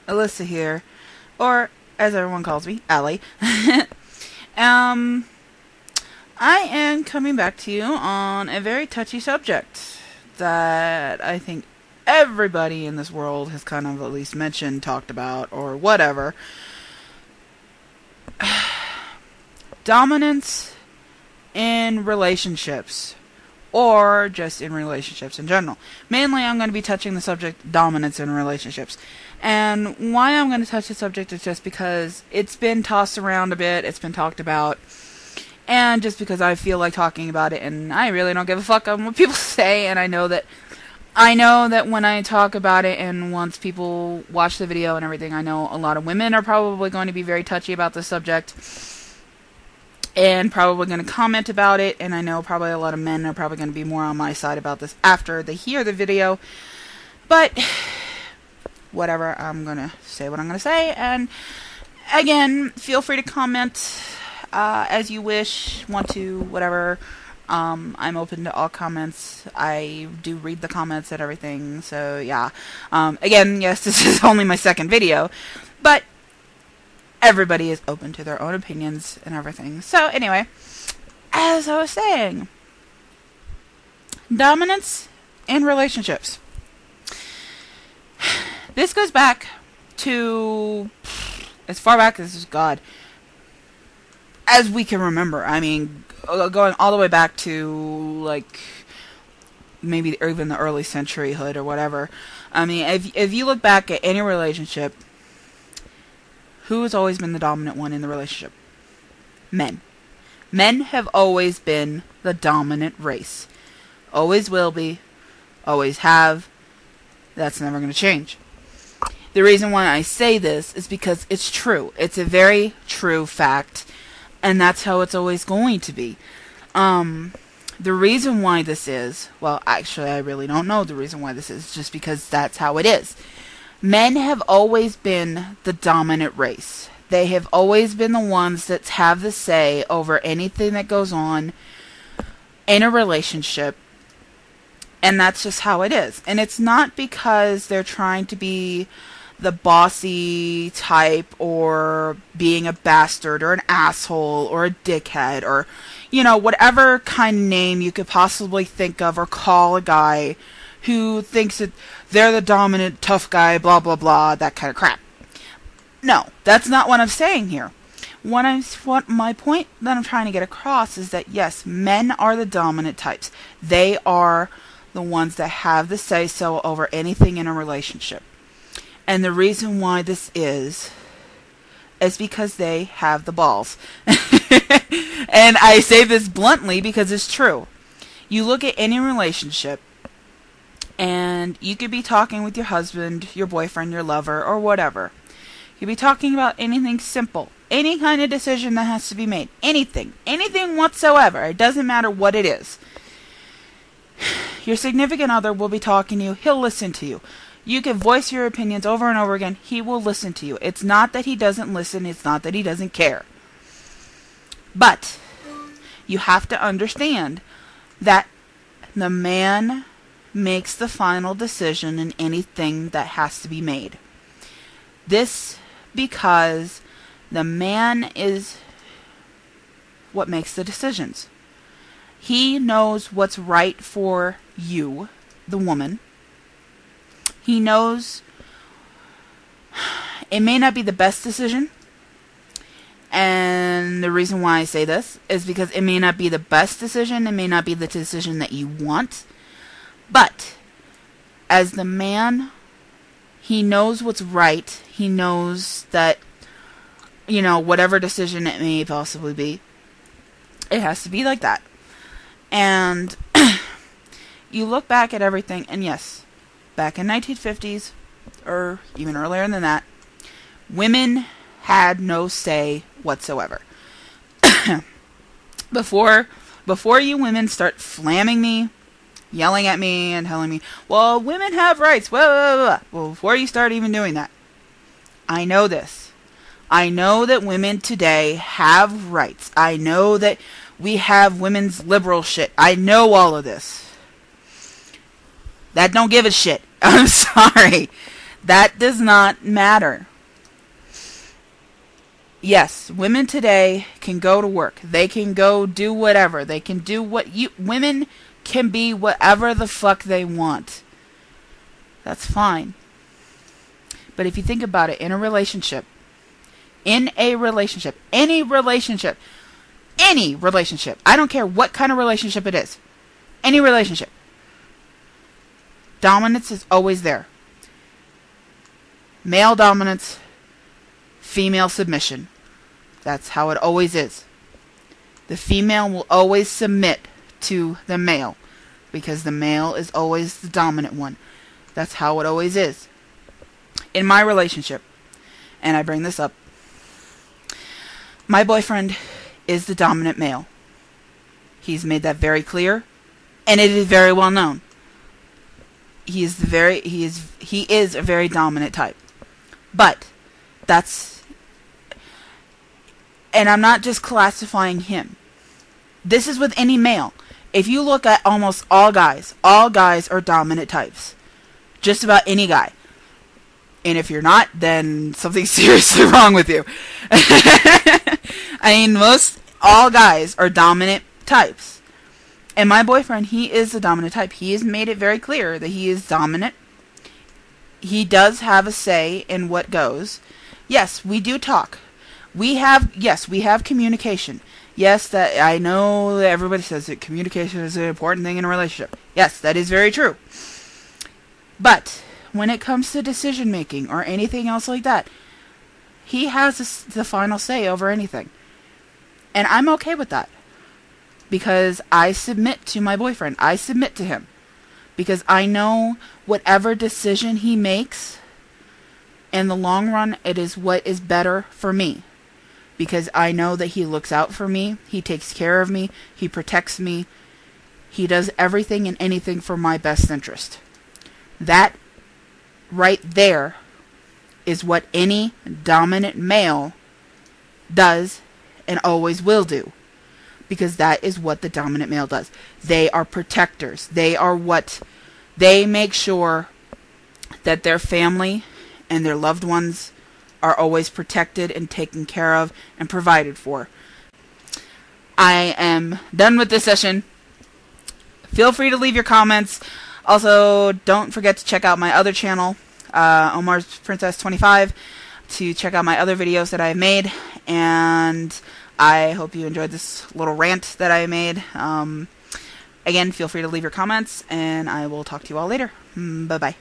Alyssa here, or as everyone calls me, Ally. I am coming back to you on a very touchy subject that I think everybody in this world has kind of at least mentioned, talked about, or whatever. Dominance in relationships, or just in relationships in general. Mainly I'm going to be touching the subject dominance in relationships. And why I'm going to touch the subject is just because it's been tossed around a bit, it's been talked about, and just because I feel like talking about it, and I really don't give a fuck on what people say, and I know that when I talk about it, and once people watch the video and everything, I know a lot of women are probably going to be very touchy about this subject, and probably going to comment about it, and I know probably a lot of men are probably going to be more on my side about this after they hear the video, but whatever, I'm going to say what I'm going to say, and again, feel free to comment as you wish, want to, whatever. I'm open to all comments. I do read the comments and everything, so yeah. Again, yes, this is only my second video, but everybody is open to their own opinions and everything. So anyway, as I was saying, dominance in relationships. This goes back to as far back as God, as we can remember. I mean, going all the way back to like maybe even the early centuryhood or whatever. I mean, if you look back at any relationship, who has always been the dominant one in the relationship? Men. Men have always been the dominant race. Always will be. Always have. That's never going to change. The reason why I say this is because it's true. It's a very true fact. And that's how it's always going to be. The reason why this is, well, actually, I really don't know the reason why this is, just because that's how it is. Men have always been the dominant race. They have always been the ones that have the say over anything that goes on in a relationship. And that's just how it is. And it's not because they're trying to be the bossy type, or being a bastard, or an asshole, or a dickhead, or, you know, whatever kind of name you could possibly think of or call a guy who thinks that they're the dominant, tough guy, blah, blah, blah, that kind of crap. No, that's not what I'm saying here. What my point that I'm trying to get across is that, yes, men are the dominant types. They are the ones that have the say-so over anything in a relationship. And the reason why this is because they have the balls. And I say this bluntly because it's true. You look at any relationship, and you could be talking with your husband, your boyfriend, your lover, or whatever. You could be talking about anything simple. Any kind of decision that has to be made. Anything. Anything whatsoever. It doesn't matter what it is. Your significant other will be talking to you. He'll listen to you. You can voice your opinions over and over again. He will listen to you. It's not that he doesn't listen. It's not that he doesn't care. But you have to understand that the man makes the final decision in anything that has to be made. This because the man is what makes the decisions. He knows what's right for you, the woman. He knows it may not be the best decision. And the reason why I say this is because it may not be the best decision. It may not be the decision that you want. But as the man, he knows what's right. He knows that, you know, whatever decision it may possibly be, it has to be like that. And you look back at everything, and yes, back in 1950s, or even earlier than that, women had no say whatsoever. Before you women start flamming me, yelling at me, and telling me, well, women have rights, blah, blah, blah. Well, before you start even doing that, I know this. I know that women today have rights. I know that we have women's liberal shit. I know all of this. That don't give a shit. I'm sorry. That does not matter. Yes, women today can go to work. They can go do whatever. They can do women can be whatever the fuck they want. That's fine. But if you think about it, any relationship, I don't care what kind of relationship it is, any relationship, dominance is always there. Male dominance, female submission. That's how it always is. The female will always submit to the male because the male is always the dominant one. That's how it always is. In my relationship, and I bring this up, my boyfriend is the dominant male. He's made that very clear, and it is very well known. He is a very dominant type. But and I'm not just classifying him. This is with any male. If you look at almost all guys are dominant types. Just about any guy. And if you're not, then something's seriously wrong with you. I mean, all guys are dominant types. And my boyfriend, he is a dominant type. He has made it very clear that he is dominant. He does have a say in what goes. Yes, we do talk. We have communication. Yes, that I know that everybody says that communication is an important thing in a relationship. Yes, that is very true. But when it comes to decision making or anything else like that, he has the final say over anything. And I'm okay with that. Because I submit to my boyfriend. I submit to him. Because I know whatever decision he makes, in the long run, it is what is better for me. Because I know that he looks out for me. He takes care of me. He protects me. He does everything and anything for my best interest. That right there is what any dominant male does and always will do. Because that is what the dominant male does. They are protectors. They make sure that their family and their loved ones are always protected and taken care of and provided for. I am done with this session. Feel free to leave your comments. Also, don't forget to check out my other channel, Omar's Princess 25, to check out my other videos that I've made. And I hope you enjoyed this little rant that I made. Again, feel free to leave your comments, and I will talk to you all later. Bye-bye.